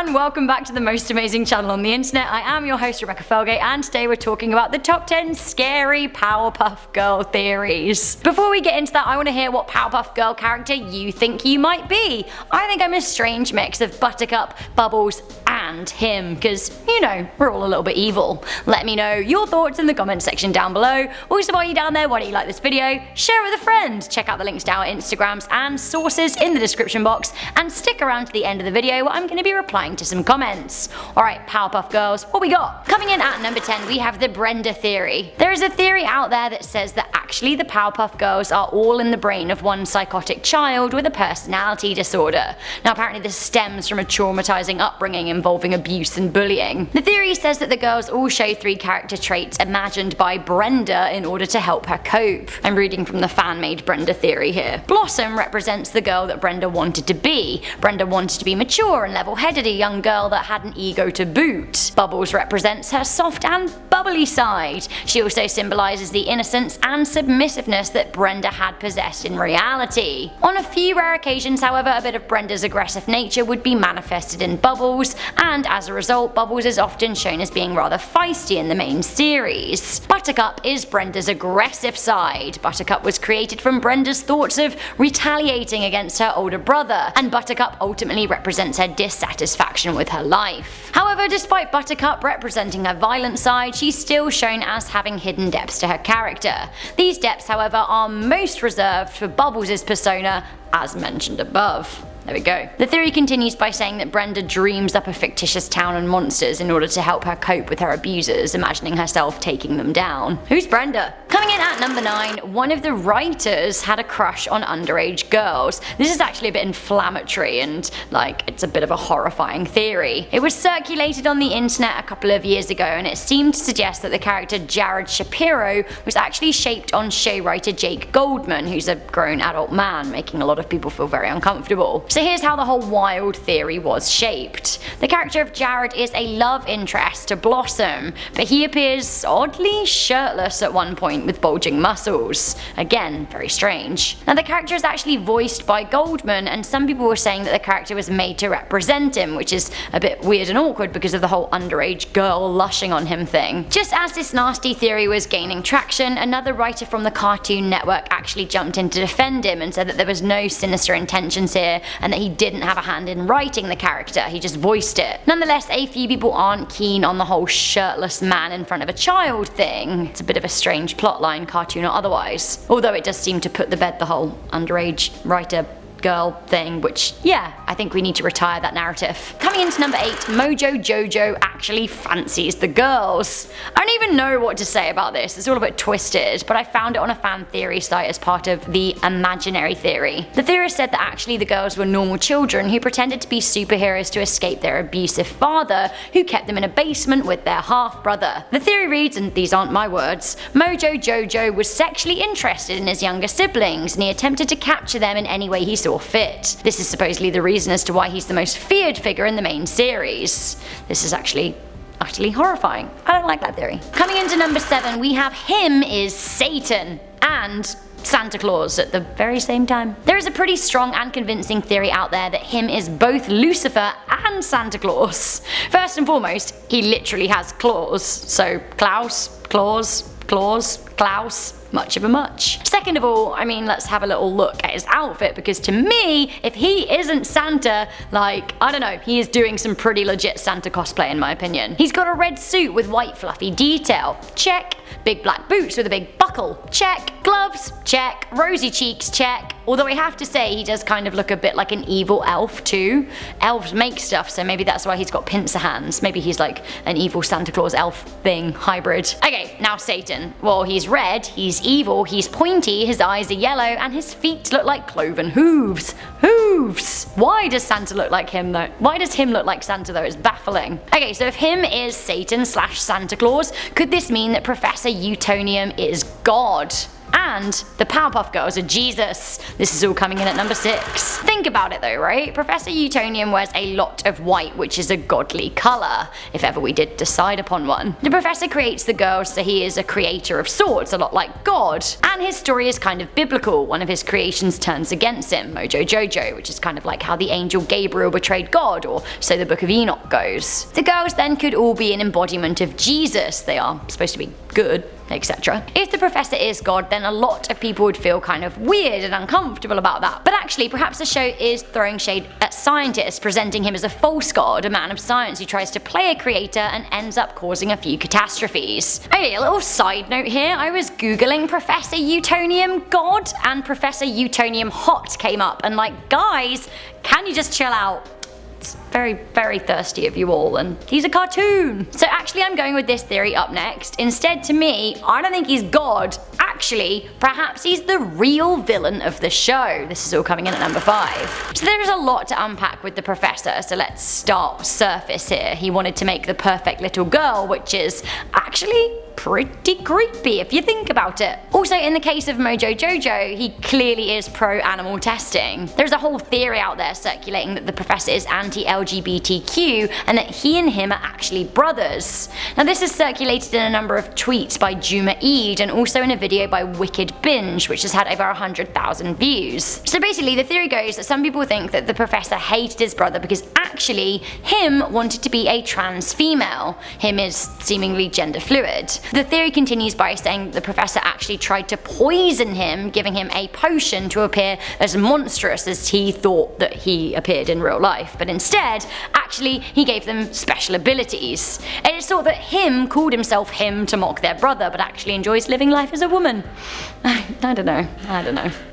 and welcome back to the most amazing channel on the internet. I am your host Rebecca Felgate, and today we're talking about the top 10 scary Powerpuff Girl theories. Before we get into that, I want to hear what Powerpuff Girl character you think you might be. I think I'm a strange mix of Buttercup, Bubbles, and him, because, you know, we're all a little bit evil. Let me know your thoughts in the comment section down below. Also, while you're down there, why don't you like this video, share it with a friend, check out the links to our Instagrams and sources in the description box, and stick around to the end of the video where I'm going to be replying to some comments. Alright, Powerpuff Girls, what we got? Coming in at number 10, we have the BRENDA theory. There is a theory out there that says that actually the Powerpuff Girls are all in the brain of one psychotic child with a personality disorder. Now apparently this stems from a traumatizing upbringing involving abuse and bullying. The theory says that the girls all show 3 character traits imagined by BRENDA in order to help her cope. I'm reading from the fan-made BRENDA theory here. Blossom represents the girl that BRENDA wanted to be. BRENDA wanted to be mature and level-headed, a young girl that had an ego to boot. Bubbles represents her soft and bubbly side. She also symbolises the innocence and submissiveness that BRENDA had possessed in reality. On a few rare occasions, however, a bit of BRENDA's aggressive nature would be manifested in Bubbles, and as a result, Bubbles is often shown as being rather feisty in the main series. Buttercup is BRENDA's aggressive side. Buttercup was created from BRENDA's thoughts of retaliating against her older brother, and Buttercup ultimately represents her dissatisfaction with her life. However, despite Buttercup representing her violent side, she's still shown as having hidden depths to her character. These depths, however, are most reserved for Bubbles' persona, as mentioned above. There we go. The theory continues by saying that BRENDA dreams up a fictitious town and monsters in order to help her cope with her abusers, imagining herself taking them down. Who's BRENDA? Coming in at number 9, one of the writers had a crush on underage girls. This is actually a bit inflammatory and, it's a bit of a horrifying theory. It was circulated on the internet a couple of years ago, and it seemed to suggest that the character Jared Shapiro was actually shaped on show writer Jake Goldman, who's a grown adult man, making a lot of people feel very uncomfortable. So here's how the whole wild theory was shaped. The character of Jared is a love interest to Blossom, but he appears oddly shirtless at one point with bulging muscles. Again, very strange. Now the character is actually voiced by Goldman, and some people were saying that the character was made to represent him, which is a bit weird and awkward because of the whole underage girl lushing on him thing. Just as this nasty theory was gaining traction, another writer from the Cartoon Network actually jumped in to defend him and said that there was no sinister intentions here, and that he didn't have a hand in writing the character, he just voiced it. Nonetheless, a few people aren't keen on the whole shirtless man in front of a child thing. It's a bit of a strange plotline, cartoon or otherwise. Although it does seem to put to bed the whole underage writer girl thing, which, yeah, I think we need to retire that narrative. Coming into number 8, Mojo Jojo actually fancies the girls. I don't even know what to say about this, it's all a bit twisted, but I found it on a fan theory site as part of the imaginary theory. The theorist said that actually the girls were normal children who pretended to be superheroes to escape their abusive father, who kept them in a basement with their half-brother. The theory reads, and these aren't my words, Mojo Jojo was sexually interested in his younger siblings, and he attempted to capture them in any way he saw fit. This is supposedly the reason as to why he's the most feared figure in the main series. This is actually utterly horrifying. I don't like that theory. Coming into number 7, we have him is Satan and Santa Claus at the very same time. There is a pretty strong and convincing theory out there that him is both Lucifer and Santa Claus. First and foremost, he literally has claws, so CLAUS, claws, claws, CLAUS, much of a much. Second of all, I mean, let's have a little look at his outfit, because to me, if he isn't Santa, I don't know, he is doing some pretty legit Santa cosplay in my opinion. He's got a red suit with white fluffy detail, check. Big black boots with a big buckle, check. Gloves, check. Rosy cheeks, check. Although I have to say, he does kind of look a bit like an evil elf too. Elves make stuff, so maybe that's why he's got pincer hands. Maybe he's like an evil Santa Claus elf thing, hybrid. Okay, now Satan. Well, he's red, he's evil, he's pointy, his eyes are yellow, and his feet look like cloven hooves. Hooves! Why does Santa look like him though? Why does him look like Santa though? It's baffling. Okay, so if him is Satan / Santa Claus, could this mean that Professor UTONIUM is God? And the Powerpuff Girls are Jesus. This is all coming in at number 6. Think about it though, right? Professor Utonium wears a lot of white, which is a godly colour, if ever we did decide upon one. The professor creates the girls, so he is a creator of sorts, a lot like God. And his story is kind of biblical. One of his creations turns against him, Mojo Jojo, which is kind of like how the angel Gabriel betrayed God, or so the Book of Enoch goes. The girls then could all be an embodiment of Jesus. They are supposed to be good, etc. If the professor is God, then a lot of people would feel kind of weird and uncomfortable about that. But actually, perhaps the show is throwing shade at scientists, presenting him as a false god, a man of science who tries to play a creator and ends up causing a few catastrophes. Okay, a little side note here, I was googling Professor Utonium God, and Professor Utonium Hot came up, and like, guys, can you just chill out? It's very, very thirsty of you all, and he's a cartoon. So actually I'm going with this theory up next. Instead, to me, I don't think he's God. Actually, perhaps he's the real villain of the show. This is all coming in at number 5. So there is a lot to unpack with the professor, so let's start surface here. He wanted to make the perfect little girl, which is actually pretty creepy if you think about it. Also, in the case of Mojo Jojo, he clearly is pro-animal testing. There's a whole theory out there circulating that the professor is anti-LGBTQ and that he and him are actually brothers. Now this is circulated in a number of tweets by Juma Eid and also in a video by Wicked Binge, which has had over 100,000 views. So basically the theory goes that some people think that the professor hated his brother because actually him wanted to be a trans female. Him is seemingly gender fluid. The theory continues by saying that the professor actually tried to poison him, giving him a potion to appear as monstrous as he thought that he appeared in real life, but instead, actually, he gave them special abilities. And it's thought that him called himself him to mock their brother, but actually enjoys living life as a woman. I don't know.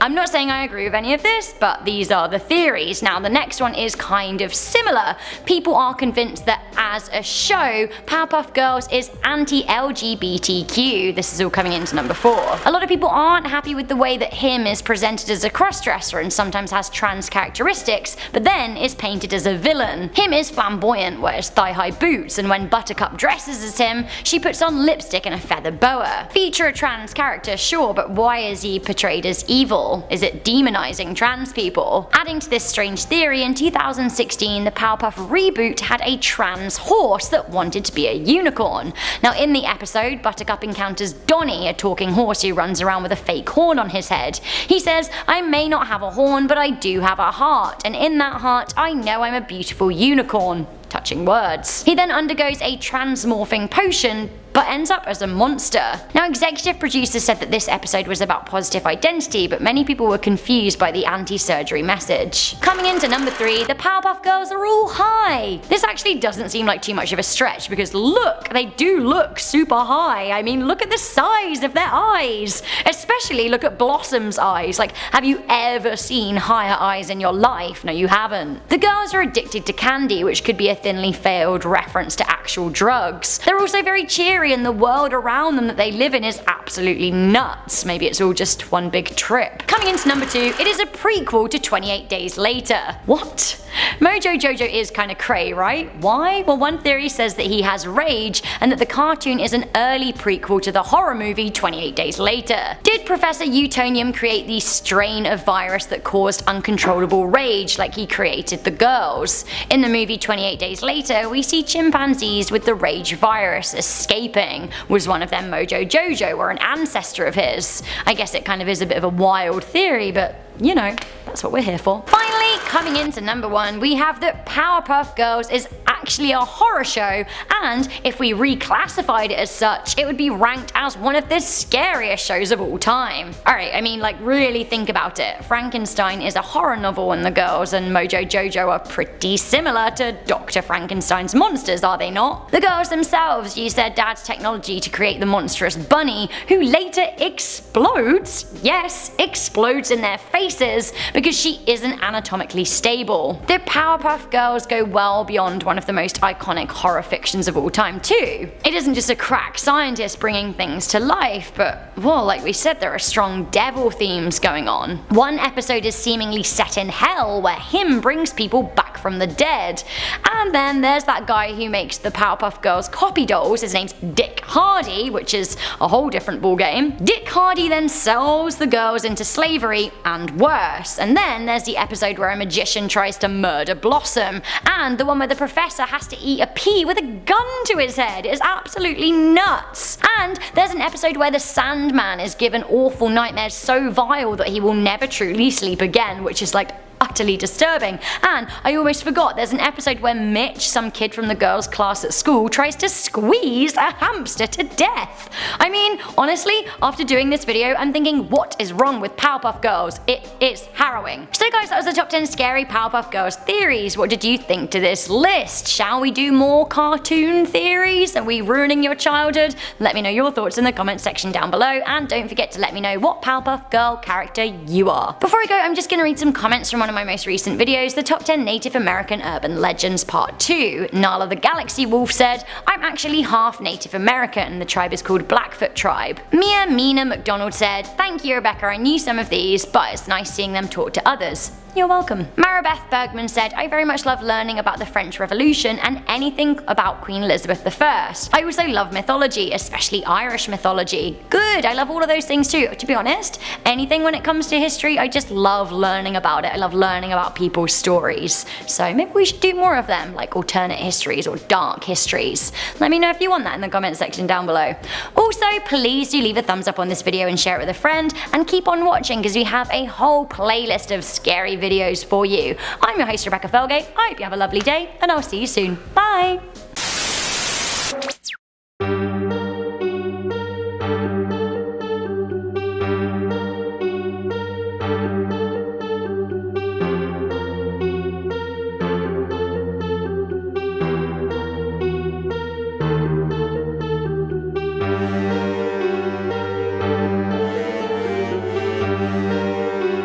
I'm not saying I agree with any of this, but these are the theories. Now, the next one is kind of similar. People are convinced that as a show, Powerpuff Girls is anti-LGBTQ. This is all coming into number 4. A lot of people aren't happy with the way that him is presented as a crossdresser and sometimes has trans characteristics, but then is painted as a villain. Him is flamboyant, wears thigh-high boots, and when Buttercup dresses as him, she puts on lipstick and a feather boa. Feature a trans character, sure, but why is he portrayed as evil? Is it demonizing trans people? Adding to this strange theory, in 2016, the Powerpuff reboot had a trans horse that wanted to be a unicorn. Now in the episode, Buttercup encounters Donnie, a talking horse who runs around with a fake horn on his head. He says, "I may not have a horn, but I do have a heart, and in that heart I know I'm a beautiful unicorn." Touching words. He then undergoes a transmorphing potion, but ends up as a monster. Now, executive producers said that this episode was about positive identity, but many people were confused by the anti-surgery message. Coming into number 3, the Powerpuff Girls are all high. This actually doesn't seem like too much of a stretch because look, they do look super high. I mean, look at the size of their eyes. Especially look at Blossom's eyes. Like, have you ever seen higher eyes in your life? No, you haven't. The girls are addicted to candy, which could be a thinly veiled reference to actual drugs. They're also very cheery, and the world around them that they live in is absolutely nuts. Maybe it's all just one big trip. Coming into number 2, it is a prequel to 28 Days Later. What? Mojo Jojo is kinda cray, right? Why? Well, one theory says that he has rage and that the cartoon is an early prequel to the horror movie 28 Days Later. Did Professor Utonium create the strain of virus that caused uncontrollable rage like he created the girls? In the movie 28 Days Later, we see chimpanzees with the rage virus escaping. Was one of them Mojo Jojo or an ancestor of his? I guess it kind of is a bit of a wild theory, but you know, that's what we're here for. Finally, coming into number 1, we have that Powerpuff Girls is actually a horror show, and if we reclassified it as such, it would be ranked as one of the scariest shows of all time. Alright, I mean, like, really think about it. Frankenstein is a horror novel, and the girls and Mojo Jojo are pretty similar to Dr. Frankenstein's monsters, are they not? The girls themselves use their dad's technology to create the monstrous bunny, who later explodes, yes, explodes in their faces because she isn't anatomically stable. The Powerpuff Girls go well beyond one of the most iconic horror fictions of all time too. It isn't just a crack scientist bringing things to life, but, well, like we said, there are strong devil themes going on. One episode is seemingly set in hell, where him brings people back from the dead. And then there's that guy who makes the Powerpuff Girls copy dolls. His name's Dick Hardy, which is a whole different ballgame. Dick Hardy then sells the girls into slavery and worse. And then there's the episode where a magician tries to murder Blossom, and the one where the professor has to eat a pea with a gun to his head. It is absolutely nuts. And there's an episode where the Sandman is given awful nightmares so vile that he will never truly sleep again, which is like utterly disturbing. And I almost forgot, there's an episode where Mitch, some kid from the girls' class at school, tries to squeeze a hamster to death. I mean, honestly, after doing this video, I'm thinking, what is wrong with Powerpuff Girls? It is harrowing. So guys, that was the top 10 scary Powerpuff Girls theories. What did you think to this list? Shall we do more cartoon theories? Are we ruining your childhood? Let me know your thoughts in the comments section down below, and don't forget to let me know what Powerpuff Girl character you are. Before I go, I'm just gonna read some comments from one of my most recent videos, the top 10 Native American Urban Legends Part 2. Nala the Galaxy Wolf said, I'm actually half Native American, the tribe is called Blackfoot Tribe. Mina McDonald said, thank you Rebecca, I knew some of these, but it's nice seeing them talk to others. You're welcome. Maribeth Bergman said, I very much love learning about the French Revolution and anything about Queen Elizabeth I. I also love mythology, especially Irish mythology. Good, I love all of those things too. To be honest, anything when it comes to history, I just love learning about it. I love learning about people's stories. So maybe we should do more of them, like alternate histories or dark histories. Let me know if you want that in the comment section down below. Also, please do leave a thumbs up on this video and share it with a friend, and keep on watching because we have a whole playlist of scary videos for you. I'm your host Rebecca Felgate, I hope you have a lovely day, and I'll see you soon. Bye!